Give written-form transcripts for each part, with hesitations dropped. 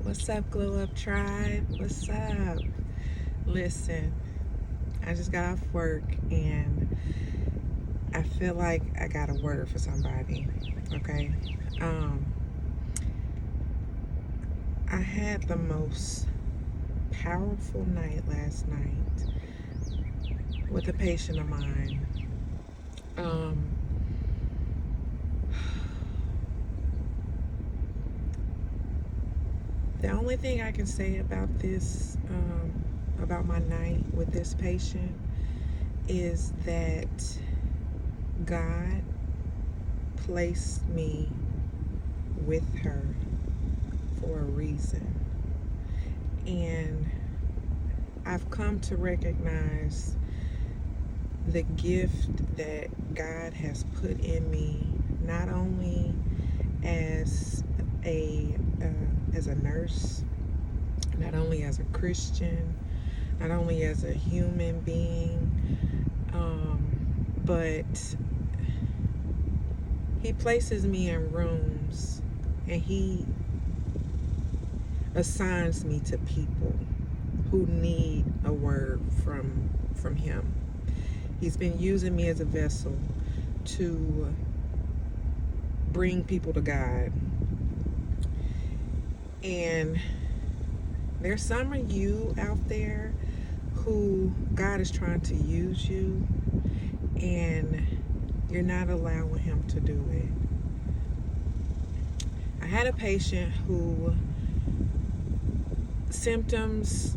What's up, Glow Up Tribe? What's up? Listen, I just got off work and I feel like I got a word for somebody. Okay. Um, I had the most powerful night last night with a patient of mine. Um, the only thing I can say about this, about my night with this patient, is that God placed me with her for a reason. And I've come to recognize the gift that God has put in me, not only as a nurse, not only as a Christian, not only as a human being, but He places me in rooms and He assigns me to people who need a word from Him. He's been using me as a vessel to bring people to God. And there's some of you out there who God is trying to use you, and you're not allowing Him to do it. I had a patient who symptoms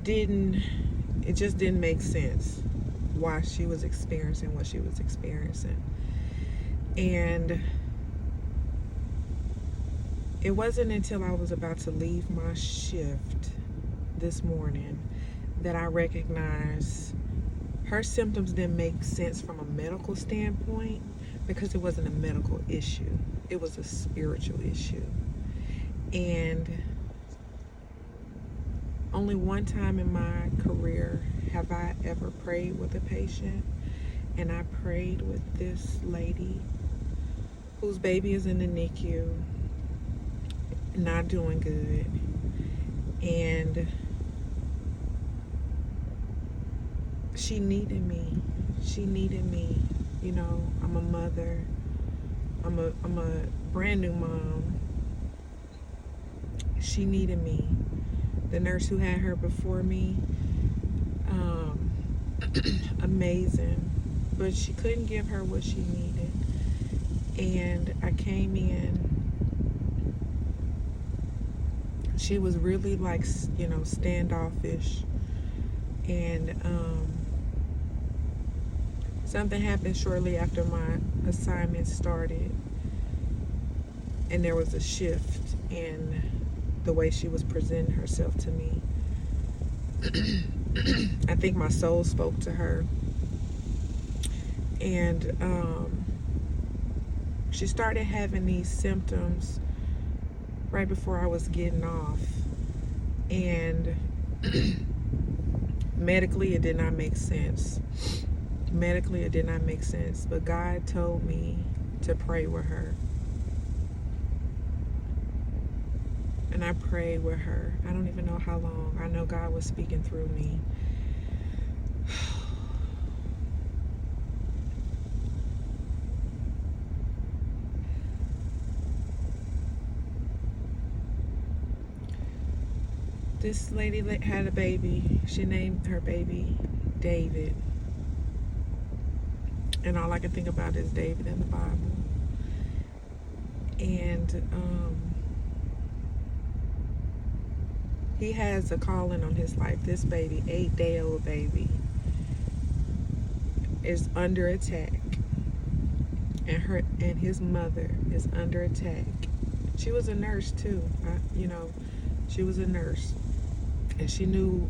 it just didn't make sense why she was experiencing what she was experiencing. And it wasn't until I was about to leave my shift this morning that I recognized her symptoms didn't make sense from a medical standpoint, because it wasn't a medical issue. It was a spiritual issue. And only one time in my career have I ever prayed with a patient, and I prayed with this lady whose baby is in the NICU, not doing good. And she needed me. She needed me. You know, I'm a mother. I'm a brand new mom. She needed me. The nurse who had her before me, amazing, but she couldn't give her what she needed. And I came in. She was really like, standoffish. And something happened shortly after my assignment started, and there was a shift in the way she was presenting herself to me. I think my soul spoke to her, and she started having these symptoms right before I was getting off, and medically it did not make sense. But God told me to pray with her. And I prayed with her. I don't even know how long. I know God was speaking through me. This lady had a baby. She named her baby David. And all I can think about is David in the Bible. And he has a calling on his life. This baby, 8-day-old baby, is under attack. And his mother is under attack. She was a nurse too. She was a nurse. And she knew,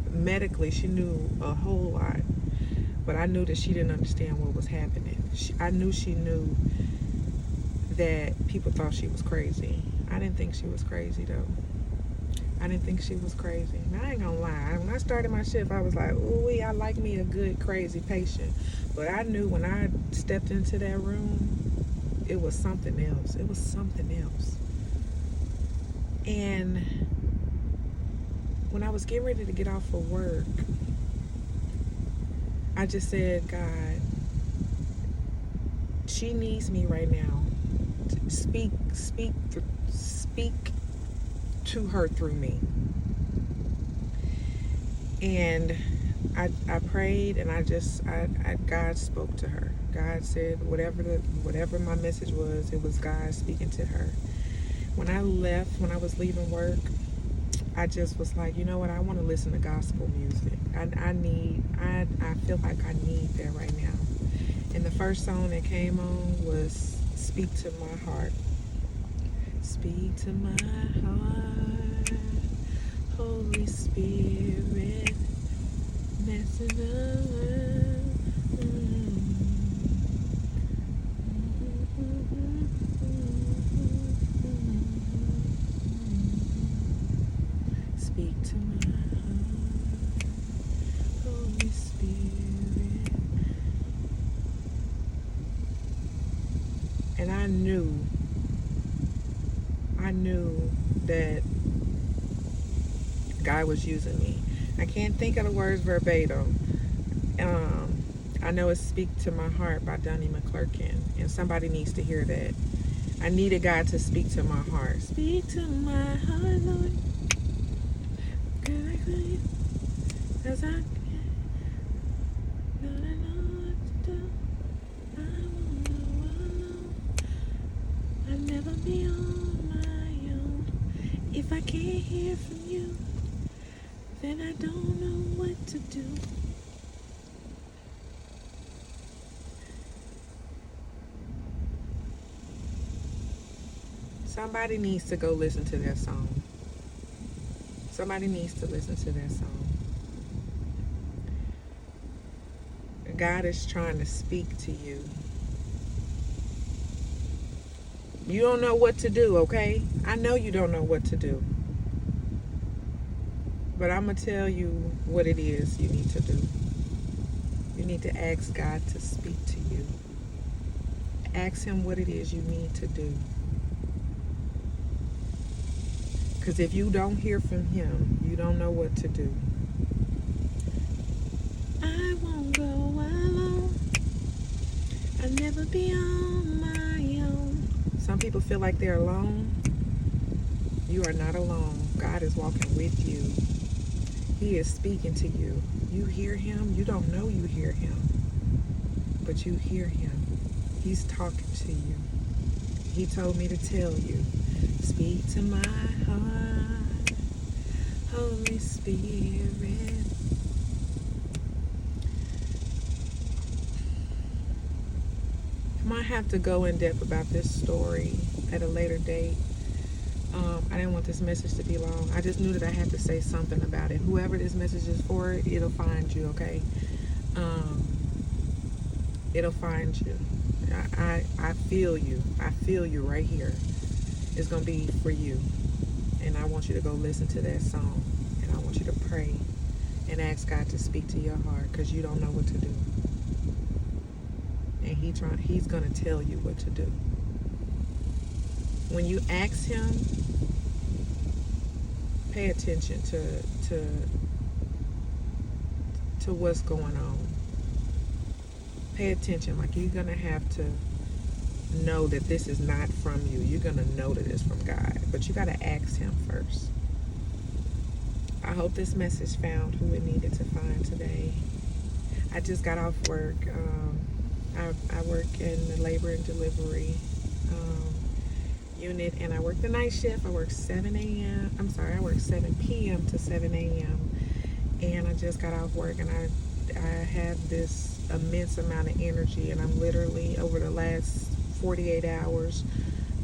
medically, she knew a whole lot. But I knew that she didn't understand what was happening. I knew she knew that people thought she was crazy. I didn't think she was crazy, though. I didn't think she was crazy. Now, I ain't gonna lie. When I started my shift, I was like, ooh, I like me a good, crazy patient. But I knew when I stepped into that room, it was something else. It was something else. And when I was getting ready to get off of work, I just said, God, she needs me right now. Speak to her through me. And I prayed, and God spoke to her. God said whatever my message was, it was God speaking to her. When I was leaving work, I just was like, you know what? I want to listen to gospel music. I feel like I need that right now. And the first song that came on was "Speak to My Heart." Speak to my heart, Holy Spirit, messenger. Speak to my heart, Holy Spirit. And I knew that God was using me. I can't think of the words verbatim. I know it's "Speak to My Heart" by Donnie McClurkin, and somebody needs to hear that. I needed God to speak to my heart. Speak to my heart, Lord. Cause I don't know what to do. I won't go alone. I'll never be on my own. If I can't hear from you, then I don't know what to do. Somebody needs to go listen to that song. Somebody needs to listen to that song. God is trying to speak to you. You don't know what to do, okay? I know you don't know what to do. But I'm going to tell you what it is you need to do. You need to ask God to speak to you. Ask Him what it is you need to do. Because if you don't hear from Him, you don't know what to do. I won't go alone. I'll never be on my own. Some people feel like they're alone. You are not alone. God is walking with you. He is speaking to you. You hear Him. You don't know you hear Him, but you hear Him. He's talking to you. He told me to tell you, speak to my heart, Holy Spirit. I might have to go in depth about this story at a later date. I didn't want this message to be long. I just knew that I had to say something about it. Whoever this message is for, it'll find you, okay? It'll find you. I feel you. I feel you right here. It's going to be for you. And I want you to go listen to that song. And I want you to pray and ask God to speak to your heart, because you don't know what to do. And He's going to tell you what to do. When you ask Him, pay attention to what's going on. Pay attention. Like, you're going to have to know that this is not from you. You're going to know that it's from God. But you got to ask Him first. I hope this message found who it needed to find today. I just got off work. I work in the labor and delivery unit, and I work the night shift. I work 7 p.m. to 7 a.m. And I just got off work, and I have this immense amount of energy, and I'm literally, over the last 48 hours,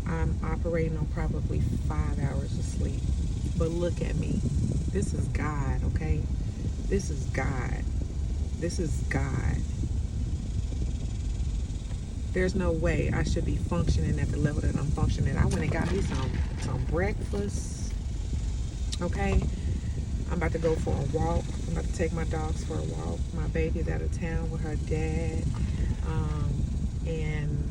I'm operating on probably 5 hours of sleep. But look at me. This is God, okay? This is God. This is God. There's no way I should be functioning at the level that I'm functioning. I went and got me some breakfast. Okay? I'm about to go for a walk. I'm about to take my dogs for a walk. My baby's out of town with her dad. And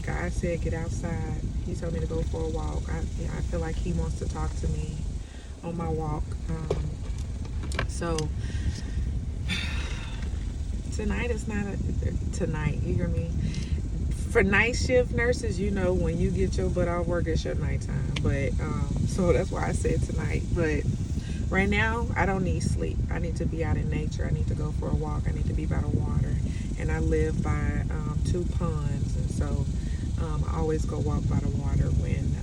God said get outside. He told me to go for a walk. I feel like he wants to talk to me on my walk. So tonight is not tonight. You hear me? For night shift nurses, you know, when you get your butt off work, it's your nighttime. But so that's why I said tonight. But right now, I don't need sleep. I need to be out in nature. I need to go for a walk. I need to be by the water. And I live by 2 ponds, and so I always go walk by the water when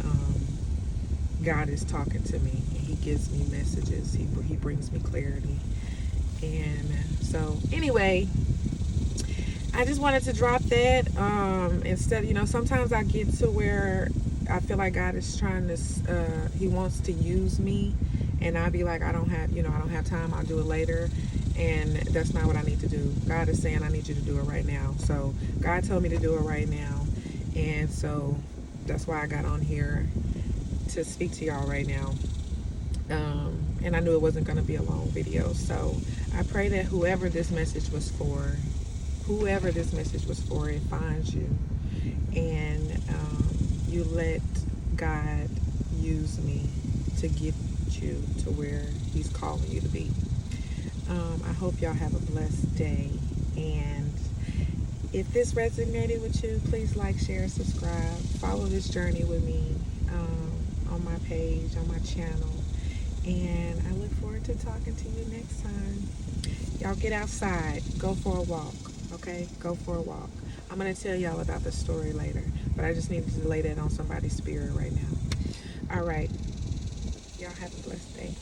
God is talking to me, and He gives me messages. He brings me clarity. And so anyway, I just wanted to drop that. Instead, you know, sometimes I get to where I feel like God is trying to, He wants to use me, and I'll be like, I don't have time. I'll do it later. And that's not what I need to do. God is saying I need you to do it right now. So God told me to do it right now. And so that's why I got on here to speak to y'all right now. And I knew it wasn't going to be a long video. So I pray that whoever this message was for, it finds you. And you let God use me to get you to where He's calling you to be. I hope y'all have a blessed day. And if this resonated with you, please like, share, subscribe. Follow this journey with me on my page, on my channel. And I look forward to talking to you next time. Y'all get outside. Go for a walk. Okay? Go for a walk. I'm going to tell y'all about the story later. But I just needed to lay that on somebody's spirit right now. All right. Y'all have a blessed day.